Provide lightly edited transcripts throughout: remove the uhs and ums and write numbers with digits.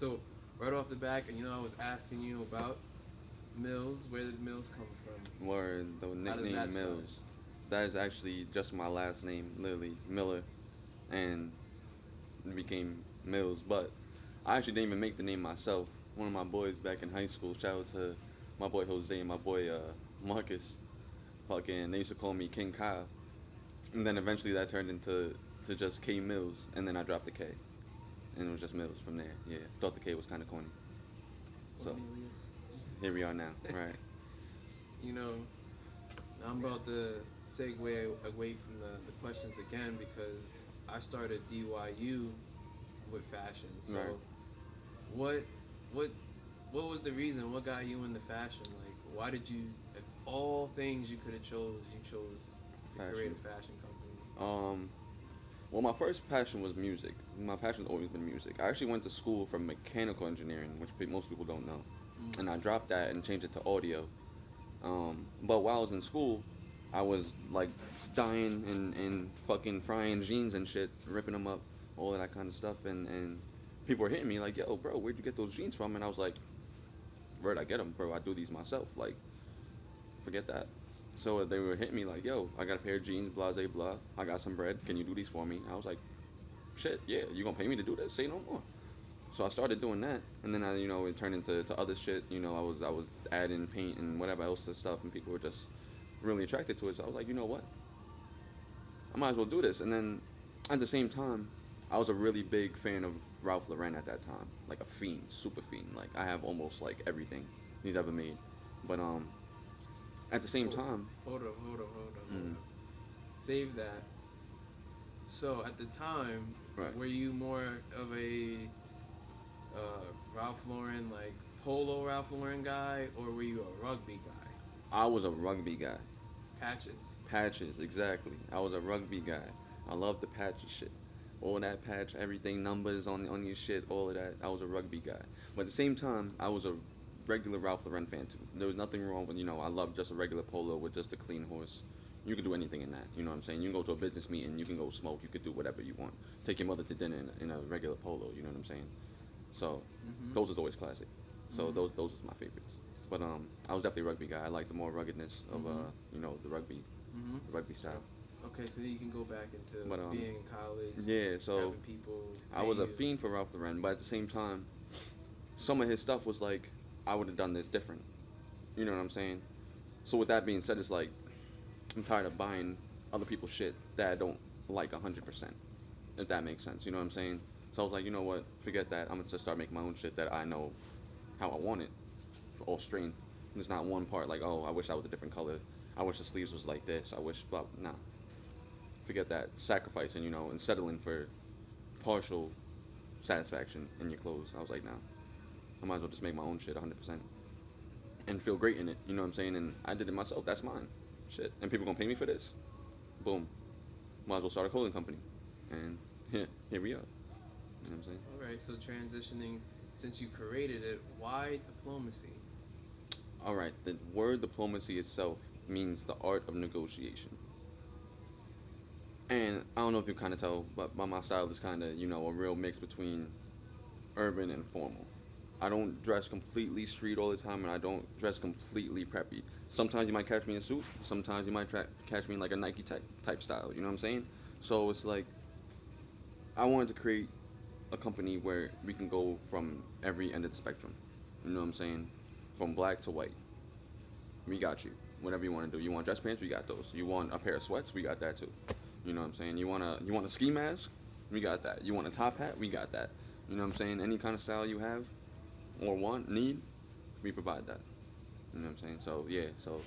So right off the back, and I was asking you about Mills. Where did Mills come from? Or the How did that nickname start? Mills. That is actually just my last name, literally Miller, and it became Mills. But I actually didn't even make the name myself. One of my boys back in high school, shout out to my boy Jose and my boy Marcus. Fucking, they used to call me King Kyle, and then eventually that turned into to just K Mills, and then I dropped the K, and it was just Mills from there. Yeah, thought the K was kind of corny, so Cornelius. here we are now. Right. You know, I'm about to segue away from the questions again because I started DYU with fashion. So Right. what what what was the reason? What got you into fashion? Like, why did you, of all things you could have chose, you chose to create Fashion. a fashion company? Um, well, my first passion was music. My passion's always been music. I actually went to school for mechanical engineering, which most people don't know, Mm. and I dropped that and changed it to audio. But while I was in school, I was like dying and fucking frying jeans and shit, ripping them up, all of that kind of stuff, and people were hitting me like, "Yo, bro, where'd you get those jeans from?" And I was like, "Where'd I get them, bro? I do these myself. Like, forget that." So they were hitting me like, "Yo, I got a pair of jeans, blah, blah, blah. I got some bread. Can you do these for me?" I was like, "Shit, yeah. You gonna pay me to do this? Say no more." So I started doing that, and then it turned into other shit. I was adding paint and whatever else to stuff, and people were just really attracted to it. So I was like, you know what? I might as well do this. And then at the same time, I was a really big fan of Ralph Lauren at that time, like a fiend, super fiend. Like I have almost like everything he's ever made. But at the same Hold, time, hold mm, up. Save that. So at the time, right, were you more of a Ralph Lauren, like polo Ralph Lauren guy, or were you a rugby guy? I was a rugby guy. Patches. Patches, exactly. I was a rugby guy. I loved the patches shit. All that patch, everything, numbers on your shit, all of that. I was a rugby guy. But at the same time, I was a regular Ralph Lauren fan too. There was nothing wrong with, I love just a regular polo with just a clean horse. You could do anything in that. You know what I'm saying? You can go to a business meeting, you can go smoke, you could do whatever you want. Take your mother to dinner in a regular polo, you know what I'm saying? So Mhm. those is always classic. So Mhm. those was my favorites. But I was definitely a rugby guy. I like the more ruggedness of Mhm. Mhm. the rugby style. Okay, so you can go back into But being in college, yeah, so having people I pay was a you. fiend for Ralph Lauren, but at the same time, some of his stuff was like, I would have done this different. You know what I'm saying? So with that being said, it's like I'm tired of buying other people's shit that I don't like 100%. If that makes sense, you know what I'm saying? So I was like, you know what? Forget that. I'm gonna just start making my own shit that I know how I want it, all strain. There's not one part like, oh, I wish that was a different color. I wish the sleeves was like this. I wish, blah. Nah, forget that. Sacrificing, and settling for partial satisfaction in your clothes. I was like, nah, I might as well just make my own shit 100% and feel great in it. You know what I'm saying? And I did it myself. That's mine. Shit. And people gonna pay me for this? Boom. Might as well start a clothing company. And here we are. You know what I'm saying? All right, so transitioning, since you created it, why diplomacy? All right. The word diplomacy itself means the art of negotiation. And I don't know if you kind of tell, but my style is kind of, a real mix between urban and formal. I don't dress completely street all the time, and I don't dress completely preppy. Sometimes you might catch me in a suit. Sometimes you might catch me in like a Nike type style. You know what I'm saying? So it's like I wanted to create a company where we can go from every end of the spectrum. You know what I'm saying? From black to white. We got you. Whatever you want to do. You want dress pants? We got those. You want a pair of sweats? We got that too. You know what I'm saying? You want a ski mask? We got that. You want a top hat? We got that. You know what I'm saying? Any kind of style you have or want, need, we provide that. You know what I'm saying? So yeah, so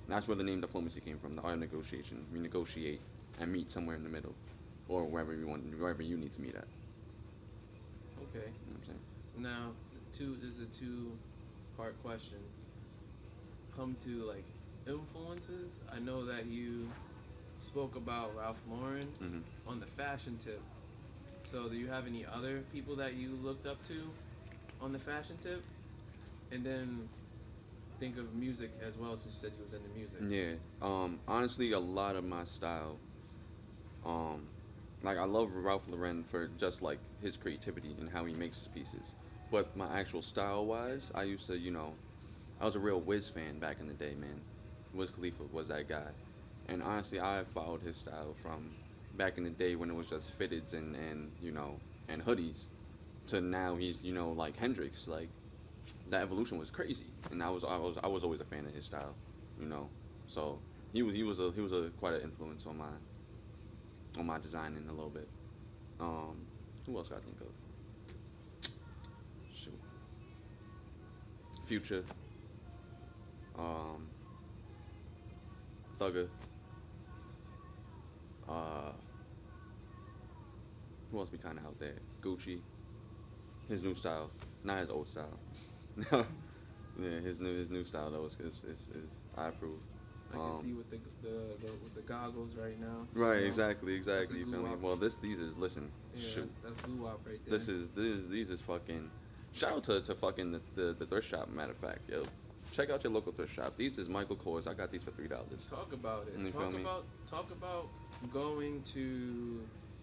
that's where the name diplomacy came from, the art of negotiation. We negotiate and meet somewhere in the middle. Or wherever you need to meet at. Okay. You know what I'm saying? Now, this is a two-part question. Come to like influences. I know that you spoke about Ralph Lauren Mm-hmm. on the fashion tip. So, do you have any other people that you looked up to on the fashion tip? And then think of music as well, since you said you was into music. Yeah. Honestly, a lot of my style, um, like I love Ralph Lauren for just like his creativity and how he makes his pieces. But my actual style wise, I used to, you know, I was a real Wiz fan back in the day, man. Wiz Khalifa was that guy. And honestly, I followed his style from back in the day when it was just fitteds and you know, and hoodies to now he's, you know, like Hendrix. Like, that evolution was crazy. And I was always a fan of his style, you know. So he was a quite an influence on my designing a little bit. Who else I think of? Shoot. Future. Um, Thugger. Uh, who else be kind of out there? Gucci. His new style, not his old style. Yeah, his new style though is I approve. I can see with the goggles right now. Right, you know? exactly. You feel me? Guwap. Well, these is listen. Yeah, Shoot. that's Guwap right there. These is fucking. Shout out to fucking the thrift shop. Matter of fact, yo, check out your local thrift shop. These is Michael Kors. I got these for $3. Talk about it. You feel me? Talk about going to,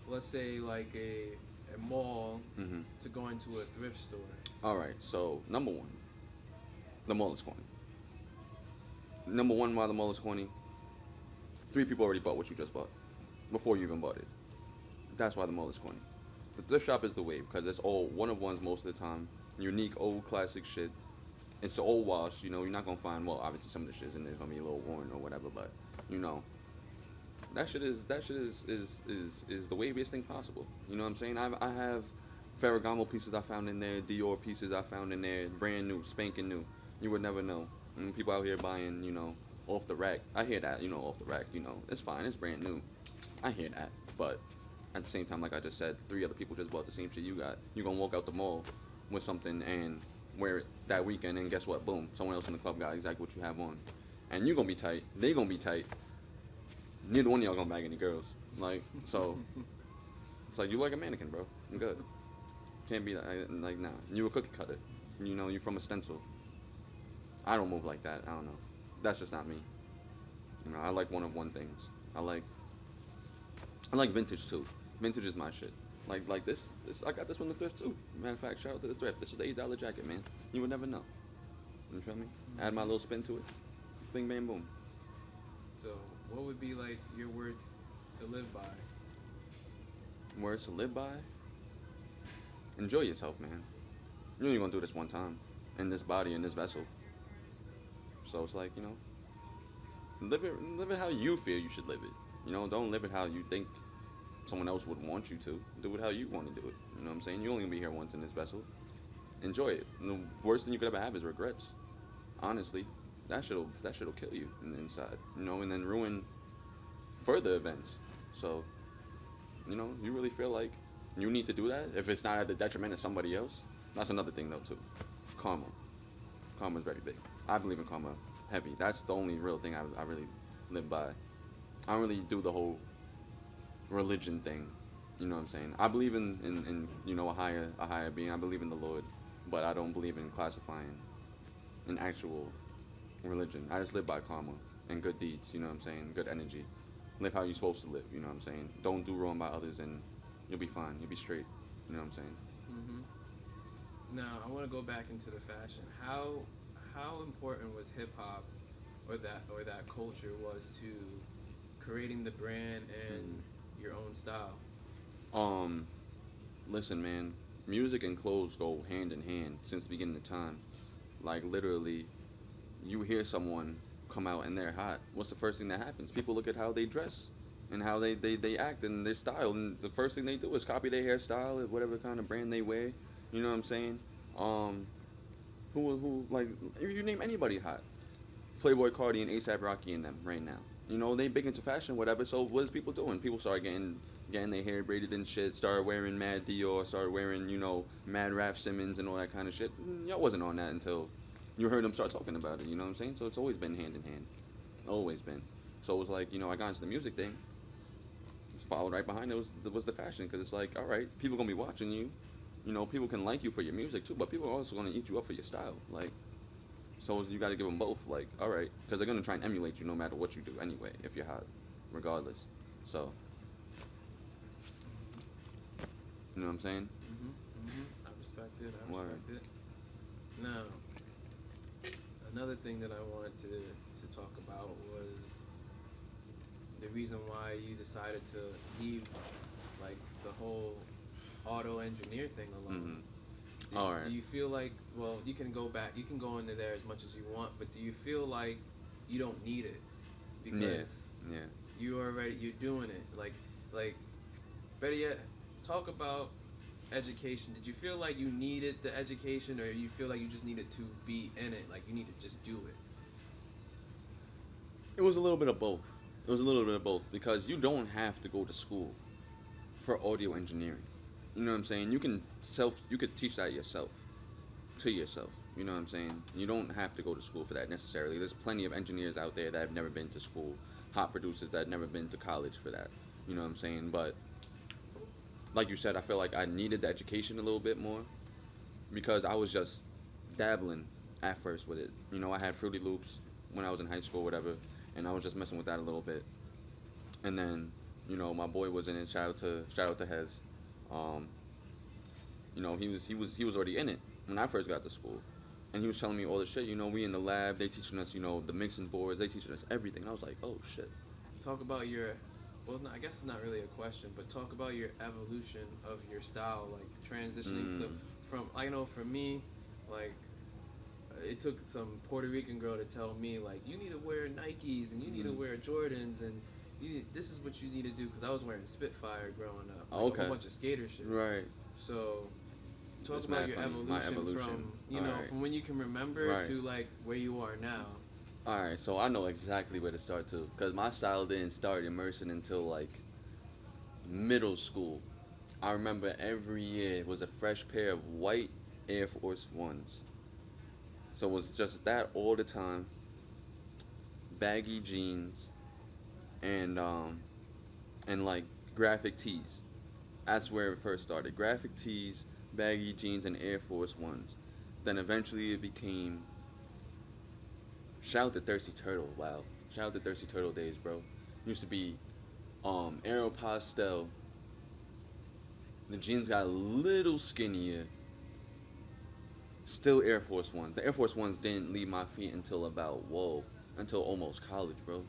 let's say, like a mall Mm-hmm. to going to a thrift store. All right. So number one, the mall is corny. Number one, why the mall is corny? 3 people already bought what you just bought before you even bought it. That's why the mall is corny. The thrift shop is the way because it's all one of ones most of the time. Unique, old, classic shit. It's old wash. You know, you're not gonna find, well, obviously some of the shit's in there gonna be a little worn or whatever, but you know, that shit is the waviest thing possible. You know what I'm saying? I have Ferragamo pieces I found in there, Dior pieces I found in there, brand new, spanking new. You would never know. And people out here buying, you know, off the rack. I hear that, you know, off the rack, you know, it's fine, it's brand new. I hear that, but at the same time, like I just said, 3 other people just bought the same shit you got. You gonna walk out the mall with something and wear it that weekend, and guess what? Boom, someone else in the club got exactly what you have on, and you gonna be tight. They gonna be tight. Neither one of y'all gonna bag any girls. Like, so it's like you like a mannequin, bro. I'm good. Can't be like nah. You a cookie cutter. You know, you from a stencil. I don't move like that. I don't know. That's just not me. You know, I like one of one things. I like vintage too. Vintage is my shit. Like this I got this from the thrift too. Matter of fact, shout out to the thrift. This was the $8 jacket, man. You would never know. You feel me? Add my little spin to it. Bing bang boom. So, what would be like your words to live by? Words to live by? Enjoy yourself, man. You're only gonna do this one time. In this body, in this vessel. So it's like, you know, live it how you feel you should live it. You know, don't live it how you think someone else would want you to. Do it how you want to do it. You know what I'm saying? You're only gonna be here once in this vessel. Enjoy it. And the worst thing you could ever have is regrets. Honestly, that shit'll kill you in the inside. You know, and then ruin further events. So, you know, you really feel like you need to do that if it's not at the detriment of somebody else. That's another thing though too. Karma. Karma is very big. I believe in karma heavy. That's the only real thing I really live by. I don't really do the whole religion thing. You know what I'm saying? I believe in you know, a higher being. I believe in the Lord, but I don't believe in classifying an actual religion. I just live by karma and good deeds. You know what I'm saying? Good energy. Live how you're supposed to live. You know what I'm saying? Don't do wrong by others, and you'll be fine. You'll be straight. You know what I'm saying? Mm-hmm. Now I want to go back into the fashion. How important was hip hop or that culture was to creating the brand and your own style? Listen, man, music and clothes go hand in hand since the beginning of time. Like, literally, you hear someone come out and they're hot. What's the first thing that happens? People look at how they dress and how they act and their style, and the first thing they do is copy their hairstyle, whatever kind of brand they wear. You know what I'm saying? Who like, if you name anybody hot, Playboy Cardi and A$AP Rocky and them right now. You know, they big into fashion, whatever. So what is people doing? People start getting their hair braided and shit. Started wearing mad Dior. Started wearing, you know, mad Raf Simons and all that kind of shit. Y'all wasn't on that until you heard them start talking about it. You know what I'm saying? So it's always been hand in hand, always been. So it was like, you know, I got into the music thing. Followed right behind it was the fashion, because it's like, all right, people gonna be watching you. You know, people can like you for your music too, but people are also gonna eat you up for your style. Like, so you got to give them both. Like, all right, because they're gonna try and emulate you no matter what you do anyway, if you're hot, regardless. So, you know what I'm saying? I respect it. Now, another thing that I wanted to talk about was the reason why you decided to leave, like, the whole auto engineer thing alone. All right. Do you feel like, well, you can go into there as much as you want, but do you feel like you don't need it because you're doing it? Like, better yet, talk about education. Did you feel like you needed the education, or you feel like you just needed to be in it, like you need to just do it? It was a little bit of both. Because you don't have to go to school for audio engineering. You know what I'm saying? You could teach that yourself, to yourself. You know what I'm saying? You don't have to go to school for that necessarily. There's plenty of engineers out there that have never been to school, hot producers that have never been to college for that. You know what I'm saying? But like you said, I feel like I needed the education a little bit more because I was just dabbling at first with it. You know, I had Fruity Loops when I was in high school, whatever, and I was just messing with that a little bit. And then, you know, my boy was in it. Shout out to Hez. You know, he was already in it when I first got to school, and he was telling me all the shit. You know, we in the lab, they teaching us, you know, the mixing boards, they teaching us everything. And I was like, oh shit. Talk about your, well, I guess it's not really a question, but talk about your evolution of your style, like transitioning. So from, I know for me, like, it took some Puerto Rican girl to tell me, like, you need to wear Nikes and you need to wear Jordans and this is what you need to do, because I was wearing Spitfire growing up, like a whole bunch of skater shit. Right. So talk about your evolution from, you know, from when you can remember to like where you are now. All right, so I know exactly where to start too, because my style didn't start immersing until like middle school. I remember every year it was a fresh pair of white Air Force Ones. So it was just that all the time. Baggy jeans and like graphic tees. That's where it first started. Graphic tees, baggy jeans, and Air Force Ones. Then eventually it became, shout out to Thirsty Turtle, wow. Shout out to Thirsty Turtle days, bro. Used to be Aeropostale. The jeans got a little skinnier. Still Air Force Ones. The Air Force Ones didn't leave my feet until until almost college, bro.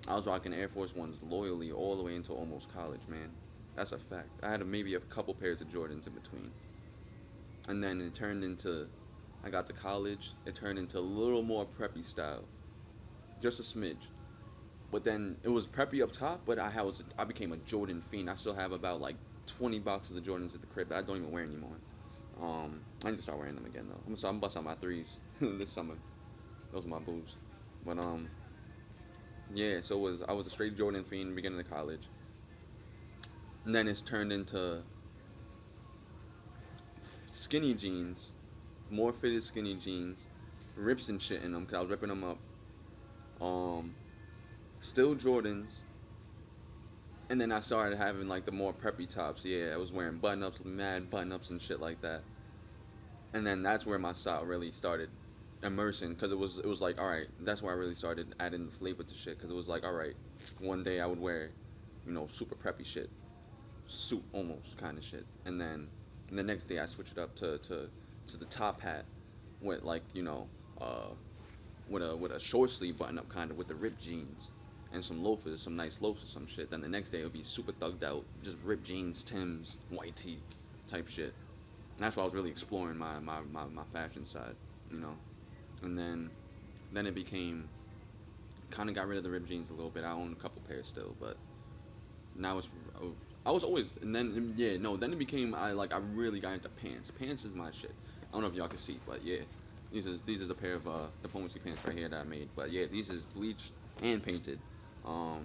I was rocking Air Force Ones loyally all the way until almost college, man. That's a fact. I had maybe a couple pairs of Jordans in between. And then it turned into, I got to college, it turned into a little more preppy style. Just a smidge. But then it was preppy up top, but I became a Jordan fiend. I still have about like 20 boxes of Jordans at the crib that I don't even wear anymore. I need to start wearing them again though. I'm busting out my threes this summer. Those are my boobs. But yeah, so I was a straight Jordan fiend beginning of college. And then it's turned into skinny jeans, more fitted skinny jeans, rips and shit in them, because I was ripping them up. Still Jordans. And then I started having like the more preppy tops. Yeah, I was wearing button-ups, mad button-ups and shit like that. And then that's where my style really started immersing, because it was like, all right, that's where I really started adding the flavor to shit, because it was like, all right, one day I would wear, you know, super preppy shit, suit almost kind of shit, and then the next day I switch it up to the top hat with like, you know, with a short sleeve button up kind of with the ripped jeans and some loafers, some nice loafers or some shit. Then the next day it would be super thugged out, just ripped jeans, Timbs, white tee type shit. And that's why I was really exploring my fashion side, you know. And then it became, kind of got rid of the ripped jeans a little bit. I own a couple pairs still, but now I was always, and then, yeah, no, then it became, I really got into pants. Pants is my shit. I don't know if y'all can see, but yeah, these is a pair of diplomacy pants right here that I made. But yeah, these is bleached and painted. I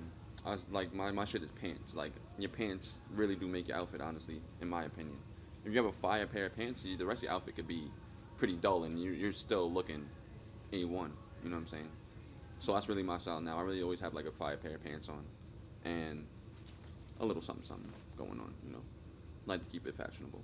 was like, my shit is pants. Like, your pants really do make your outfit, honestly, in my opinion. If you have a fire pair of pants, the rest of your outfit could be pretty dull, and you're still looking A1, you know what I'm saying? So that's really my style now. I really always have like a fire pair of pants on, and a little something going on, you know. Like to keep it fashionable.